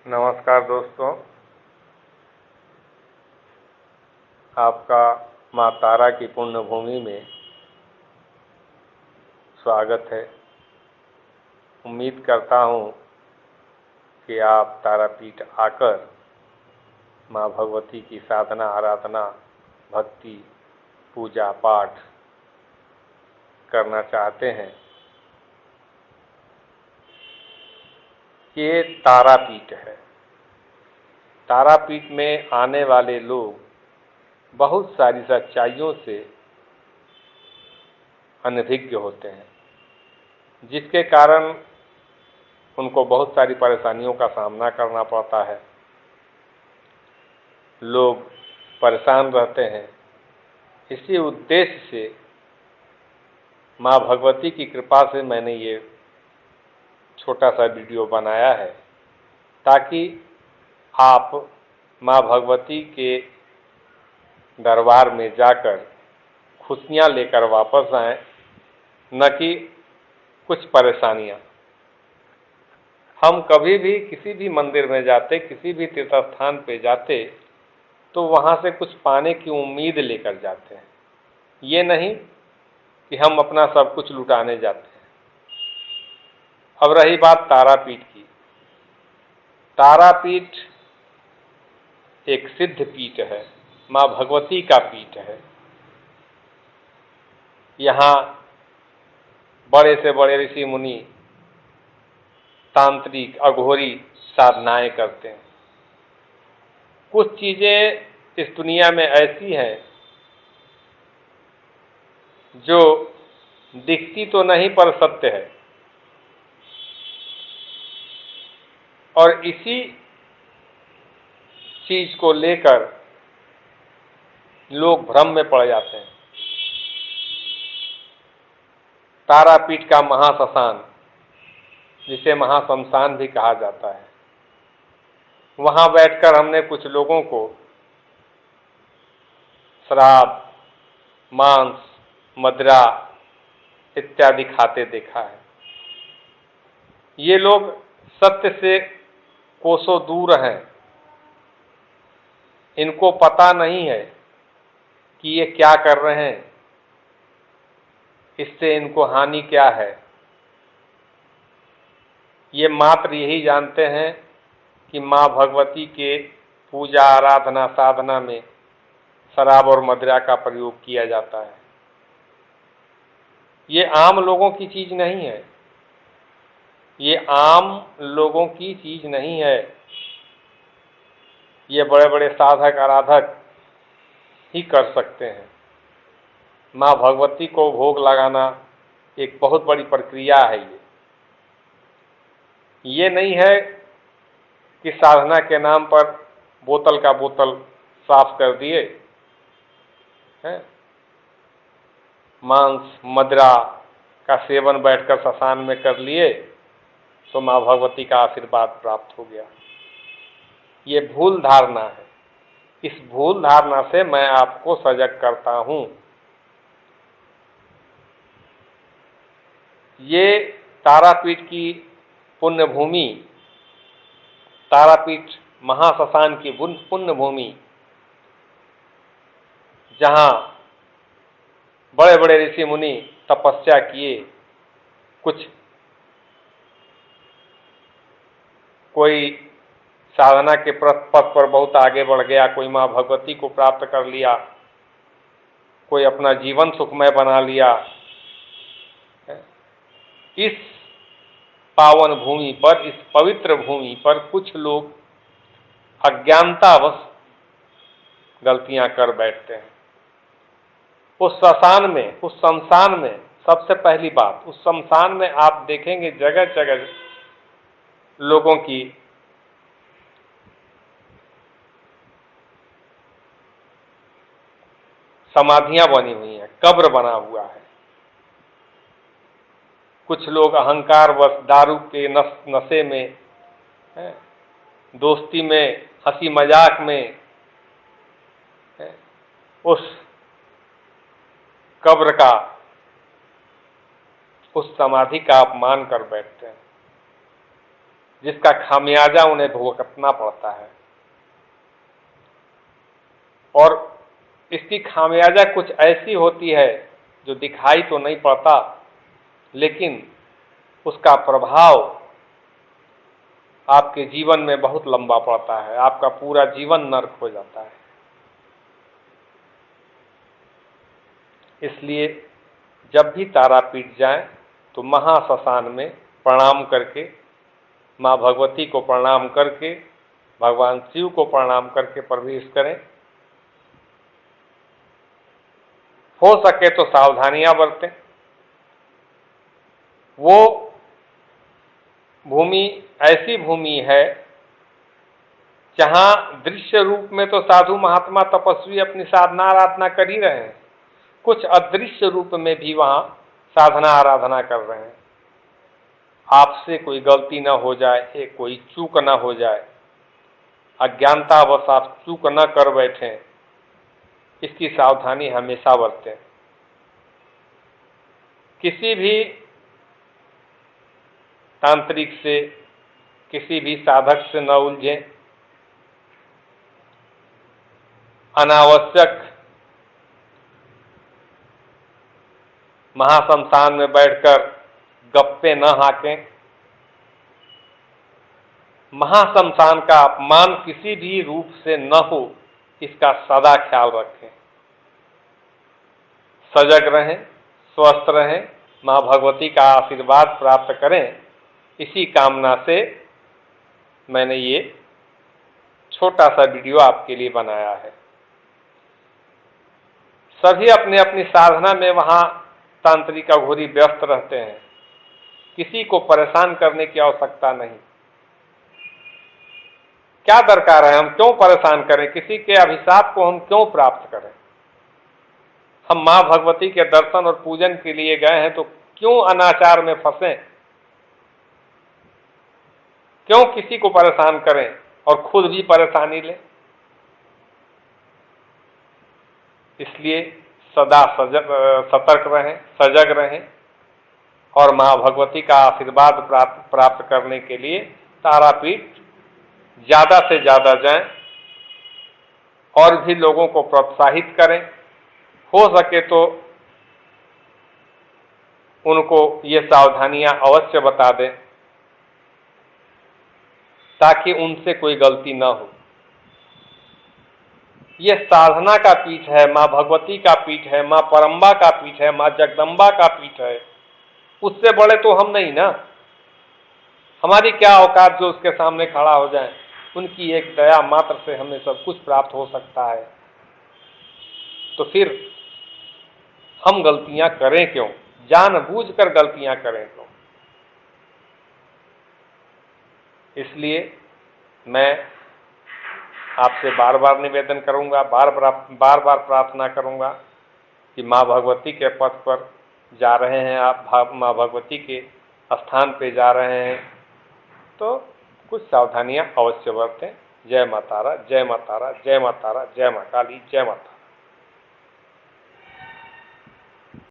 नमस्कार दोस्तों, आपका माँ तारा की पुण्य भूमि में स्वागत है। उम्मीद करता हूँ कि आप तारापीठ आकर माँ भगवती की साधना, आराधना, भक्ति, पूजा पाठ करना चाहते हैं। ये तारापीठ है। तारापीठ में आने वाले लोग बहुत सारी सच्चाइयों से अनभिज्ञ होते हैं, जिसके कारण उनको बहुत सारी परेशानियों का सामना करना पड़ता है। लोग परेशान रहते हैं। इसी उद्देश्य से माँ भगवती की कृपा से मैंने ये छोटा सा वीडियो बनाया है, ताकि आप माँ भगवती के दरबार में जाकर खुशियाँ लेकर वापस आएं, न कि कुछ परेशानियाँ। हम कभी भी किसी भी मंदिर में जाते, किसी भी तीर्थ स्थान पे जाते, तो वहाँ से कुछ पाने की उम्मीद लेकर जाते हैं। ये नहीं कि हम अपना सब कुछ लुटाने जाते हैं। अब रही बात तारापीठ की। तारापीठ एक सिद्ध पीठ है, माँ भगवती का पीठ है। यहाँ बड़े से बड़े ऋषि मुनि, तांत्रिक, अघोरी साधनाएं करते हैं। कुछ चीज़ें इस दुनिया में ऐसी हैं जो दिखती तो नहीं पर सत्य है, और इसी चीज को लेकर लोग भ्रम में पड़ जाते हैं। तारापीठ का महाश्मशान, जिसे महाशमशान भी कहा जाता है, वहां बैठकर हमने कुछ लोगों को शराब, मांस, मदिरा इत्यादि खाते देखा है। ये लोग सत्य से कोसों दूर हैं। इनको पता नहीं है कि ये क्या कर रहे हैं, इससे इनको हानि क्या है। ये मात्र यही जानते हैं कि माँ भगवती के पूजा, आराधना, साधना में शराब और मदिरा का प्रयोग किया जाता है। ये आम लोगों की चीज नहीं है। ये आम लोगों की चीज नहीं है। ये बड़े बड़े साधक, आराधक ही कर सकते हैं। माँ भगवती को भोग लगाना एक बहुत बड़ी प्रक्रिया है। ये नहीं है कि साधना के नाम पर बोतल का बोतल साफ कर दिए हैं, मांस, मदिरा का सेवन बैठकर श्मशान में कर लिए तो माँ भगवती का आशीर्वाद प्राप्त हो गया। ये भूल धारणा है। इस भूल धारणा से मैं आपको सजग करता हूँ। ये तारापीठ की पुण्य भूमि, तारापीठ महाश्मशान की पुण्य भूमि, जहाँ बड़े बड़े ऋषि मुनि तपस्या किए, कुछ कोई साधना के पथ पर बहुत आगे बढ़ गया, कोई माँ भगवती को प्राप्त कर लिया, कोई अपना जीवन सुखमय बना लिया। इस पावन भूमि पर, इस पवित्र भूमि पर कुछ लोग अज्ञानतावश गलतियां कर बैठते हैं। उस श्मशान में, उस शमशान में, सबसे पहली बात, उस शमशान में आप देखेंगे जगह जगह लोगों की समाधियां बनी हुई हैं, कब्र बना हुआ है। कुछ लोग अहंकारवश दारू के नशे में, दोस्ती में, हंसी मजाक में उस कब्र का, उस समाधि का अपमान कर बैठते हैं। जिसका खामियाजा उन्हें भुगतना पड़ता है। और इसकी खामियाजा कुछ ऐसी होती है जो दिखाई तो नहीं पड़ता, लेकिन उसका प्रभाव आपके जीवन में बहुत लंबा पड़ता है, आपका पूरा जीवन नर्क हो जाता है। इसलिए जब भी तारापीठ जाएं तो महाश्मशान में प्रणाम करके, माँ भगवती को प्रणाम करके, भगवान शिव को प्रणाम करके प्रवेश करें। हो सके तो सावधानियां बरतें। वो भूमि ऐसी भूमि है जहां दृश्य रूप में तो साधु महात्मा तपस्वी अपनी साधना आराधना कर ही रहे हैं, कुछ अदृश्य रूप में भी वहां साधना आराधना कर रहे हैं। आपसे कोई गलती न हो जाए, कोई चूक न हो जाए, अज्ञानतावश आप चूक न कर बैठें, इसकी सावधानी हमेशा बरतें। किसी भी तांत्रिक से, किसी भी साधक से न उलझें। अनावश्यक महाश्मशान में बैठकर गप्पे न हाकें। महाश्मशान का अपमान किसी भी रूप से न हो, इसका सदा ख्याल रखें। सजग रहें, स्वस्थ रहें, माँ भगवती का आशीर्वाद प्राप्त करें, इसी कामना से मैंने ये छोटा सा वीडियो आपके लिए बनाया है। सभी अपने अपनी साधना में वहां तांत्रिक अघोरी व्यस्त रहते हैं, किसी को परेशान करने की आवश्यकता नहीं। क्या दरकार है, हम क्यों परेशान करें, किसी के अभिशाप को हम क्यों प्राप्त करें। हम माँ भगवती के दर्शन और पूजन के लिए गए हैं, तो क्यों अनाचार में फंसें, क्यों किसी को परेशान करें और खुद भी परेशानी लें। इसलिए सदा सतर्क रहें, सजग रहें और माँ भगवती का आशीर्वाद प्राप्त करने के लिए तारापीठ ज़्यादा से ज़्यादा जाएं और भी लोगों को प्रोत्साहित करें। हो सके तो उनको ये सावधानियां अवश्य बता दें ताकि उनसे कोई गलती न हो। ये साधना का पीठ है, माँ भगवती का पीठ है, माँ परम्बा का पीठ है, माँ जगदम्बा का पीठ है। उससे बड़े तो हम नहीं ना, हमारी क्या औकात जो उसके सामने खड़ा हो जाए। उनकी एक दया मात्र से हमें सब कुछ प्राप्त हो सकता है, तो फिर हम गलतियां करें क्यों, जानबूझकर गलतियां करें क्यों। इसलिए मैं आपसे बार बार निवेदन करूंगा, बार बार प्रार्थना करूंगा कि माँ भगवती के पथ पर जा रहे हैं आप, माँ भगवती के स्थान पे जा रहे हैं, तो कुछ सावधानियां अवश्य बरतें। जय माँ तारा, जय माँ तारा, जय माँ तारा, जय माँ काली, जय माता।